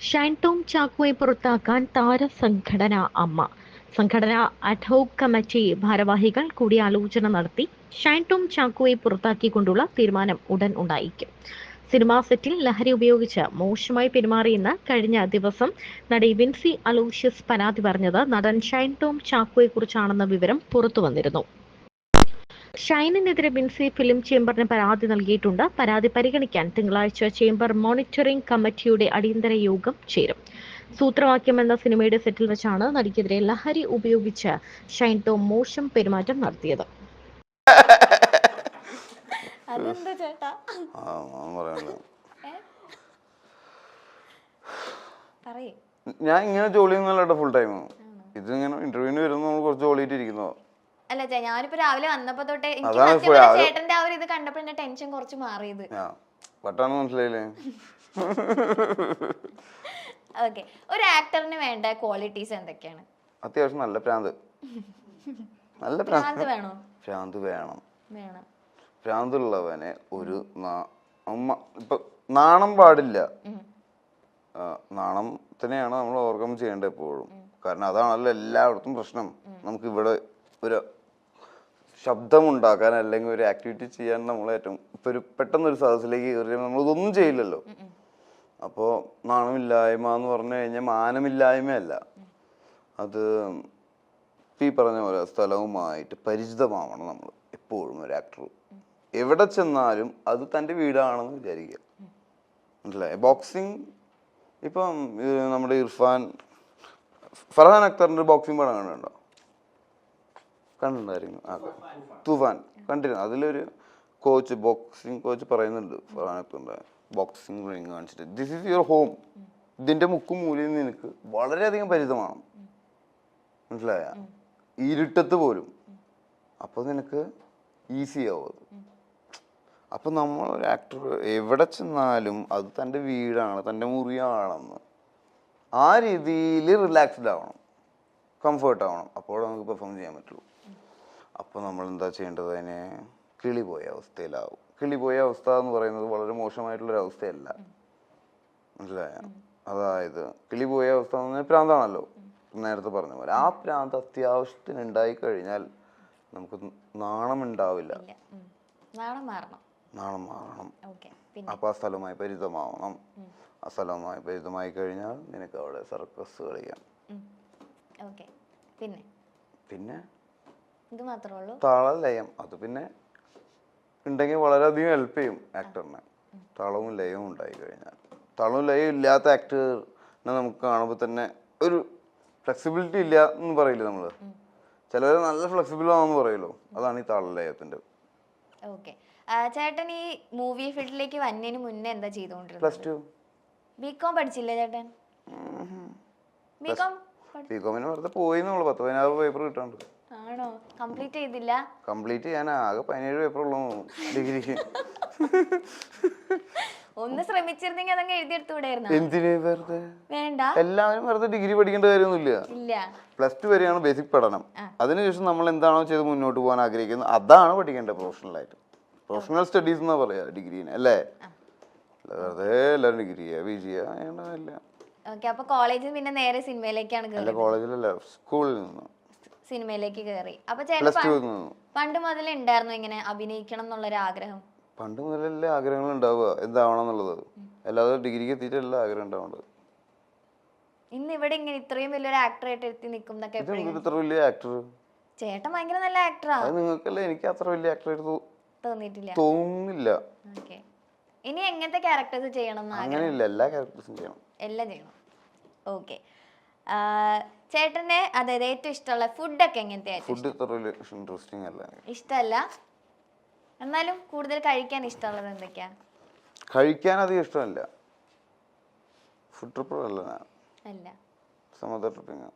ഷൈൻ ടോം ചാക്കോയെ പുറത്താക്കാൻ താരസംഘടന അമ്മ. സംഘടന അഡ്ഹോക് കമ്മിറ്റി ഭാരവാഹികൾ കൂടിയാലോചന നടത്തി. ഷൈൻ ടോം ചാക്കോയെ പുറത്താക്കിക്കൊണ്ടുള്ള തീരുമാനം ഉടൻ ഉണ്ടായേക്കും. സിനിമാ സെറ്റിൽ ലഹരി ഉപയോഗിച്ച് മോശമായി പെരുമാറിയെന്ന് കഴിഞ്ഞ ദിവസം നടി വിൻസി അലോഷ്യസ് പരാതി പറഞ്ഞത് നടൻ ഷൈൻ ടോം ചാക്കോയെക്കുറിച്ചാണെന്ന വിവരം പുറത്തുവന്നിരുന്നു. ഷൈനിനെതിരെ വിൻസി ഫിലിം ചേംബറിന് പരാതി നൽകിയിട്ടുണ്ട്. പരാതി പരിഗണിക്കാൻ തിങ്കളാഴ്ച ചേംബർ മോണിറ്ററിംഗ് കമ്മിറ്റിയുടെ അടിയന്തര യോഗം ചേരും. സൂത്രവാക്യം എന്ന സിനിമയുടെ സെറ്റിൽ വെച്ചാണ് നടിക്കെതിരെ ലഹരി ഉപയോഗിച്ച് ഷൈൻ ടോം മോശം പെരുമാറ്റം നടത്തിയത്. ഞാൻ ഇങ്ങനെ ജോലി ഫുൾ ടൈം ഇതിങ്ങനെ ഇന്റർവ്യൂവിന് വരുമ്പോൾ നമ്മൾ കുറച്ച് ജോലിയിട്ടിരിക്കുന്നോ. അല്ല ഞാനിപ്പോ രാവിലെ വന്നപ്പോ തൊട്ടേ ചേട്ടന്റെ ആ ഒരു ഇത് കണ്ടപ്പോ എന്റെ ടെൻഷൻ കുറച്ച് മാറിയത്. മനസ്സിലായില്ലേ? ഓക്കെ, ഒരു ആക്ടറിന് വേണ്ട ക്വാളിറ്റീസ് എന്തൊക്കെയാണ്? അത്യാവശ്യം നല്ല പ്രാന്ത്. നല്ല പ്രാന്ത് വേണോ? പ്രാന്ത് വേണം. വേണം. പ്രാന്തുള്ളവനെ ഒരു ഇപ്പൊ നാണം പാടില്ല. നാണത്തിനെയാണ് നമ്മൾ ഓവർകം ചെയ്യേണ്ടത് എപ്പോഴും. കാരണം അതാണല്ലോ എല്ലായിടത്തും പ്രശ്നം. നമുക്ക് ഇവിടെ ഒരു ശബ്ദമുണ്ടാക്കാൻ അല്ലെങ്കിൽ ഒരു ആക്ടിവിറ്റി ചെയ്യാൻ നമ്മൾ ഏറ്റവും ഇപ്പൊ ഒരു പെട്ടെന്നൊരു സദസ്സിലേക്ക് കയറി നമ്മളിതൊന്നും ചെയ്യില്ലല്ലോ. അപ്പോൾ നാണമില്ലായ്മ എന്ന് പറഞ്ഞു കഴിഞ്ഞാൽ മാനമില്ലായ്മയല്ല, അത് ഈ പറഞ്ഞ പോലെ സ്ഥലവുമായിട്ട് പരിചിതമാവണം നമ്മൾ എപ്പോഴും. ഒരു ആക്ടർ എവിടെ ചെന്നാലും അത് തൻ്റെ വീടാണെന്ന് വിചാരിക്കുക. മനസ്സിലായി? ബോക്സിങ് ഇപ്പം നമ്മുടെ ഫർഹാൻ അക്തറിന്റെ ബോക്സിംഗ് പടം കണ്ടിട്ടുണ്ടോ? കണ്ടിട്ടുണ്ടായിരുന്നു. തൂഫാൻ കണ്ടിരുന്നു. അതിലൊരു ബോക്സിംഗ് കോച്ച് പറയുന്നുണ്ട് ഫർഹാൻ അക്തറിന്റെ ബോക്സിംഗ് റിംഗ് കാണിച്ചിട്ട്, ദിസ് ഈസ് യുവർ ഹോം. ഇതിന്റെ മുക്കും മൂലയിൽ നിനക്ക് വളരെയധികം പരിചിതമാണ്. മനസ്സിലായ? ഇരുട്ടത്ത് പോലും. അപ്പൊ നിനക്ക് ഈസി ആവും അത്. അപ്പൊ നമ്മൾ ഒരു ആക്ടർ എവിടെ ചെന്നാലും അത് തൻ്റെ വീടാണ്, തൻ്റെ മുറിയാണെന്ന് ആ രീതിയിൽ റിലാക്സ്ഡ് ആവണം, കംഫർട്ട് ആവണം. അപ്പോൾ നമുക്ക് പെർഫോം ചെയ്യാൻ പറ്റുള്ളൂ. അപ്പോൾ നമ്മൾ എന്താ ചെയ്യേണ്ടത്? അതിനെ കിളിപോയ അവസ്ഥയിലാവും. കിളിപോയ അവസ്ഥ എന്ന് പറയുന്നത് വളരെ മോശമായിട്ടുള്ളൊരു അവസ്ഥയല്ല. മനസ്സിലായ? അതായത് കിളിപോയ അവസ്ഥ എന്ന് പറഞ്ഞാൽ പ്രാന്താണല്ലോ, നേരത്തെ പറഞ്ഞ പോലെ. ആ പ്രാന്ത് അത്യാവശ്യത്തിന് ഉണ്ടായി കഴിഞ്ഞാൽ നമുക്ക് നാണം ഉണ്ടാവില്ല. നാണം മാറണം. അപ്പൊ ആ സ്ഥലവുമായി പരിചിതമാവണം. ആ സ്ഥലവുമായി പരിചിതമായി കഴിഞ്ഞാൽ നിനക്ക് അവിടെ സർക്കസ് കളിക്കാം. പിന്നെ താളലയം അത് പിന്നെ ഉണ്ടെങ്കിൽ വളരെയധികം ഹെൽപ്പ് ചെയ്യും ആക്ടറിനെ. താളവും ലയവും ഉണ്ടായി കഴിഞ്ഞാൽ. താളവും ലയവും ഇല്ലാത്ത ആക്ടറിനെ നമുക്ക് കാണുമ്പോൾ തന്നെ ഒരു ഫ്ലെക്സിബിലിറ്റി ഇല്ല എന്ന് പറയില്ലേ നമ്മള്. ചിലർ നല്ല ഫ്ലെക്സിബിൾ ആണെന്ന് പറയല്ലോ, അതാണ് ഈ താളലയത്തിന്റെ. ചേട്ടൻ ഈ മൂവി ഫീൽഡിലേക്ക് വന്നതിന് മുന്നേ എന്താ ചെയ്തോണ്ടിരുന്നത്? Plus two. ബികോം പഠിച്ചില്ലേ ചേട്ടൻ? ബികോമിന് വെറുതെ പോയിന്നുള്ളൂ. 10-16 പേപ്പർ കിട്ടാണ്ട്. ആണോ? കംപ്ലീറ്റ് ചെയ്തില്ല? കംപ്ലീറ്റ് ചെയ്യാൻ ആകെ 17 പേപ്പർ ഉള്ളൂ ഡിഗ്രിക്ക്. ഒന്ന് ശ്രമിച്ചിരുന്നെങ്കിൽ അതങ്ങ് എഴുതിയെടുത്തുകൂടായിരുന്നു. എന്തിനു വെറുതെ? വേണ്ട, എല്ലാവരും വെറുതെ ഡിഗ്രി പഠിക്കേണ്ട കാര്യമൊന്നുമില്ല. പ്ലസ് ടു വരെയാണ് ബേസിക് പഠനം. അതിനുശേഷം നമ്മൾ എന്താണോ ചെയ്ത് മുന്നോട്ട് പോകാൻ ആഗ്രഹിക്കുന്നത് അതാണ് പഠിക്കേണ്ടത്. പ്രൊഫഷണലായിട്ട് പ്രൊഫഷണൽ സ്റ്റഡീസ് എന്നാ പറയാ ഡിഗ്രീനെ, അല്ലേ? വെറുതെ എല്ലാവരും ഡിഗ്രി ചെയ്യാ, PG ചെയ്യാ. അപ്പൊ കോളേജിൽ പിന്നെ നേരെ സിനിമയിലേക്കാണ് കേറി? കോളേജിലല്ല, സ്കൂളിൽ നിന്ന് സിനിമയിലേക്ക് കയറി. അപ്പൊ ചേട്ടൻ പണ്ട് മുതലേ ഉണ്ടായിരുന്നു ഇങ്ങനെ അഭിനയിക്കണം എന്നുള്ളൊരു ആഗ്രഹം? പണ്ട് മുതലല്ലേ ആഗ്രഹങ്ങൾ ഉണ്ടാവുക എന്താവണം എന്നുള്ളത്, അല്ലാതെ ഡിഗ്രിക്ക് എത്തിയിട്ടല്ല ആഗ്രഹം ഉണ്ടാവേണ്ടത്. ഇന്ന് ഇവിടെ ഇങ്ങനെ ഇത്രയും വലിയൊരു ആക്ടർ ആയിട്ട് എത്തി നിൽക്കും. ഇത്ര വലിയ ആക്ടർ ചേട്ടൻ ഭയങ്കര നല്ല ആക്ടറാ. നിങ്ങൾക്കല്ലേ? എനിക്ക് അത്ര വലിയ ആക്ടർ തോന്നിയിട്ടില്ല, തോന്നുന്നില്ല. ഇനി എങ്ങനത്തെ ക്യാരക്ടേഴ്സ് ചെയ്യണം? അങ്ങനെയില്ല, എല്ലാ ക്യാരക്ടേഴ്സും ചെയ്യണം. എല്ലാം ചെയ്യണം. ഓക്കെ. ചേട്ടന്റെ അതായത് ഏറ്റവും ഇഷ്ടമുള്ള ഫുഡൊക്കെ എങ്ങനത്തെ? ഇഷ്ടമല്ല, എന്നാലും കൂടുതൽ കഴിക്കാൻ ഇഷ്ടമുള്ളത് എന്തൊക്കെയാ? കഴിക്കാൻ അധികം ഇഷ്ടമല്ല. ഫുഡ് ട്രിപ്പർ അല്ല, സമുദ്ര ട്രിപ്പിംഗ്.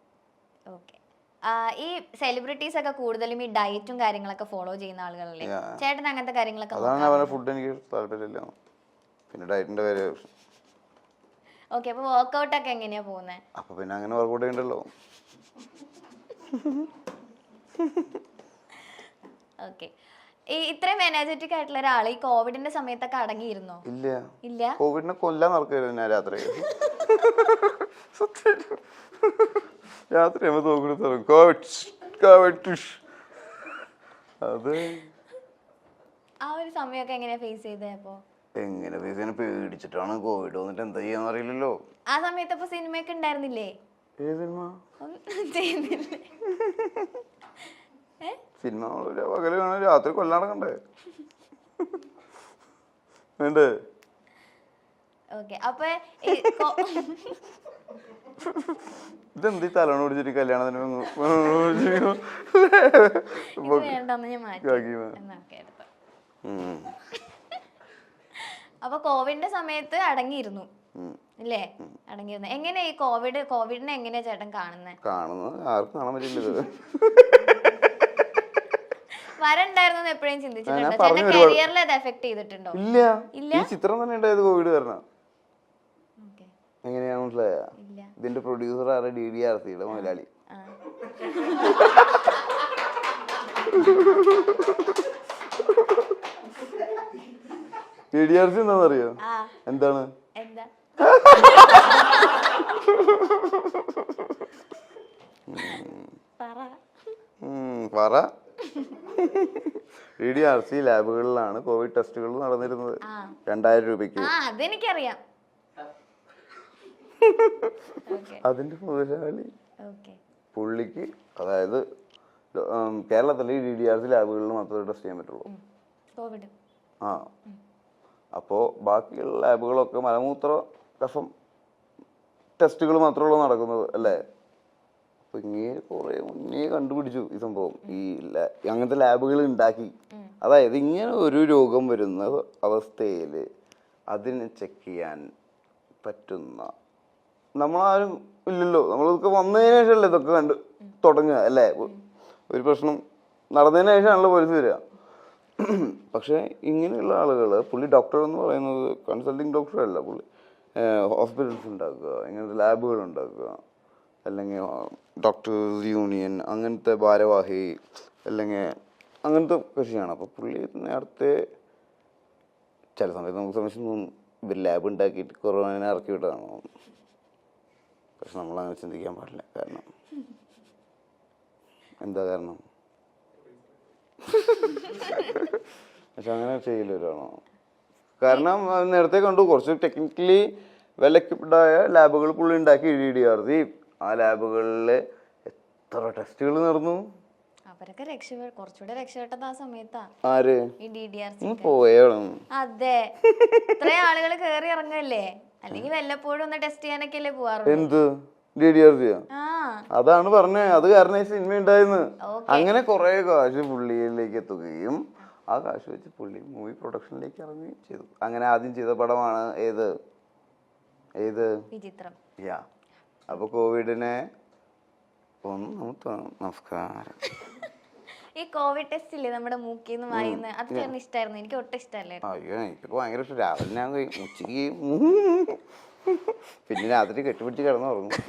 ഓക്കെ. ഈ സെലിബ്രിറ്റീസ് ഒക്കെ കൂടുതലും ഈ ഡയറ്റും കാര്യങ്ങളൊക്കെ ഫോളോ ചെയ്യുന്ന ആളുകളല്ലേ? ചേട്ടൻ അങ്ങനത്തെ കാര്യങ്ങളൊക്കെ? അതാണ് അവരുടെ ഫുഡ് എനിക്ക് താല്പര്യമില്ല. പിന്നെ ഡയറ്റിന്റെ കാര്യം. ഓക്കെ. അപ്പൊ വർക്ക്ഔട്ട് ഒക്കെ എങ്ങനെയാ പോകുന്നത്? അപ്പൊ പിന്നെ അങ്ങനെ വർക്ക്ഔട്ട് ചെയ്യണ്ടല്ലോ. ഓക്കെ. ഈ ഇത്രയും എനർജറ്റിക് ആയിട്ടുള്ള ഒരാൾ ഈ കോവിഡിന്റെ സമയത്തൊക്കെ അടങ്ങിയിരുന്നോ? ഇല്ല. കോവിഡിനെ കൊല്ലാൻ നടക്കുകയായിരുന്നു ഞാൻ രാത്രി. രാത്രിയാകുമ്പോ തോക്കെടുത്ത് കോവിഡ്. അത് ആ ഒരു സമയമൊക്കെ എങ്ങനെയാ ഫേസ് ചെയ്തേ അപ്പോ? എങ്ങനെ പേസിനെ പേടിച്ചിട്ടാണ് കോവിഡ് വന്നിട്ട് എന്താ ചെയ്യാന്ന് അറിയില്ലല്ലോ. ആ സമയത്ത് അപ്പൊ സിനിമയൊക്കെ ഉണ്ടായിരുന്നില്ലേ? ഏത് സിനിമ? ഒന്നും ചെയ്യുന്നില്ലേ? സിനിമ പകല് കാണാൻ രാത്രി കൊല്ലാടക്കണ്ടേ വേണ്ടേ? ഓക്കെ. അപ്പൊ ഇതെന്ത് തലോണം പിടിച്ചിട്ട് കല്യാണത്തിന് വേണ്ടെന്ന് ഞാൻ മാറ്റി. എന്നാ ഓക്കെ, എടുത്തോ. അപ്പൊ കോവിഡിന്റെ സമയത്ത് അടങ്ങിയിരുന്നു ഇല്ലേ? അടങ്ങിയിരുന്നു. എങ്ങനെയാ ഈ കോവിഡിനെ എങ്ങനെയാ ചേട്ടൻ കാണുന്നത്? ആർക്കും കാണാൻ പറ്റില്ല. വരണ്ടായിരുന്നു എപ്പോഴും ചിന്തിച്ചിട്ടുണ്ടോ? ചേട്ടൻ കരിയറിൽ അത് എഫക്ട് ചെയ്തിട്ടുണ്ടോ? ഇല്ല. ഈ ചിത്രം തന്നെ ഉണ്ടായത് കോവിഡ് കാരണം. എങ്ങനെയാ മനസ്സിലായ? ഇതിന്റെ പ്രൊഡ്യൂസർ ആരാ? DDRCയുടെ മുതലാളി. DDRC എന്താണെന്നറിയോ? എന്താണ്? പറ. DDRC ലാബുകളിലാണ് കോവിഡ് ടെസ്റ്റുകൾ നടന്നിരുന്നത് 2000 രൂപയ്ക്ക്. അതെനിക്കറിയാം. അതിന്റെ മുതലാളി പുള്ളിക്ക്, അതായത് കേരളത്തിലെ DDRC ലാബുകളിൽ മാത്രമേ ടെസ്റ്റ് ചെയ്യാൻ പറ്റുള്ളൂ. അപ്പോ ബാക്കിയുള്ള ലാബുകളൊക്കെ മലമൂത്ര കഫം ടെസ്റ്റുകൾ മാത്രമേ നടക്കുന്നത് അല്ലേ? അപ്പൊ ഇങ്ങനെ കുറെ മുന്നേ കണ്ടുപിടിച്ചു ഈ സംഭവം. അങ്ങനത്തെ ലാബുകൾ ഉണ്ടാക്കി. അതായത് ഇങ്ങനെ ഒരു രോഗം വരുന്ന അവസ്ഥയിൽ അതിനെ ചെക്ക് ചെയ്യാൻ പറ്റുന്ന നമ്മളാരും ഇല്ലല്ലോ. നമ്മളിതൊക്കെ വന്നതിന് ശേഷമല്ലേ ഇതൊക്കെ കണ്ട് തുടങ്ങുക അല്ലേ? ഒരു പ്രശ്നം നടന്നതിന് ശേഷമാണല്ലോ പോലീസ് വരിക. പക്ഷെ ഇങ്ങനെയുള്ള ആളുകൾ, പുള്ളി ഡോക്ടർ എന്ന് പറയുന്നത് കൺസൾട്ടിങ് ഡോക്ടർ അല്ല, പുള്ളി ഹോസ്പിറ്റൽസ് ഉണ്ടാക്കുക, ഇങ്ങനത്തെ ലാബുകൾ ഉണ്ടാക്കുക, അല്ലെങ്കിൽ ഡോക്ടേഴ്സ് യൂണിയൻ അങ്ങനത്തെ ഭാരവാഹി, അല്ലെങ്കിൽ അങ്ങനത്തെ കൃഷിയാണ്. അപ്പോൾ പുള്ളി നേരത്തെ ചില സമയത്ത് നമുക്ക് സമയം തോന്നും ഇവർ ലാബ് ഉണ്ടാക്കിയിട്ട് കൊറോണനെ ഇറക്കി വിട്ടതാണോ. പക്ഷെ നമ്മളങ്ങനെ ചിന്തിക്കാൻ പാടില്ല. കാരണം എന്താ കാരണം? പക്ഷെ അങ്ങനെ ചെയ്യില്ലാണോ? കാരണം നേരത്തെ കണ്ടു കുറച്ച് ടെക്നിക്കലി വെൽ എക്വിപ്ഡായ ലാബുകൾ പുള്ളി ഉണ്ടാക്കി DDRC. ആ ലാബുകളിൽ എത്ര ടെസ്റ്റുകൾ നടന്നു. അവരൊക്കെ കുറച്ചുകൂടെ രക്ഷപ്പെട്ടത് ആ സമയത്താ. ആര്? ഈ DDRC പോയോളും. അതെ, ഇത്രയും ആളുകൾ കേറി ഇറങ്ങല്ലേ? അല്ലെങ്കിൽ വല്ലപ്പോഴും ഒന്ന് ടെസ്റ്റ് ചെയ്യാനൊക്കെ അല്ലേ പോവാറുള്ളൂ. എന്ത് DDRC? അതാണ് പറഞ്ഞേ, അത് കാരണം ഈ സിനിമ ഉണ്ടായിരുന്നു. അങ്ങനെ കുറെ കാശ് പുള്ളിയിലേക്ക് എത്തുകയും ആ കാശ് വെച്ച് പുള്ളി മൂവി പ്രൊഡക്ഷനിലേക്ക് ഇറങ്ങുകയും ചെയ്തു. അങ്ങനെ ആദ്യം ചെയ്ത പടമാണ് ഏത് വിചിത്രം. അപ്പൊ കോവിഡിനെ നമസ്കാരം. ഈ കോവിഡ് ടെസ്റ്റ് ഇല്ലേ നമ്മുടെ മൂക്കിന്ന് വായിന്ന്, അത് ചേട്ടന് ഇഷ്ടമായിരുന്നു? എനിക്ക് ഒട്ടും ഇഷ്ടമല്ലായിരുന്നു. അയ്യോ, എനിക്ക് ഭയങ്കര ഇഷ്ടം. രാവിലെ ഞാൻ ഉച്ചയ്ക്ക് പിന്നെ രാത്രി കെട്ടിപ്പിടിച്ച് കിടന്നുറങ്ങും.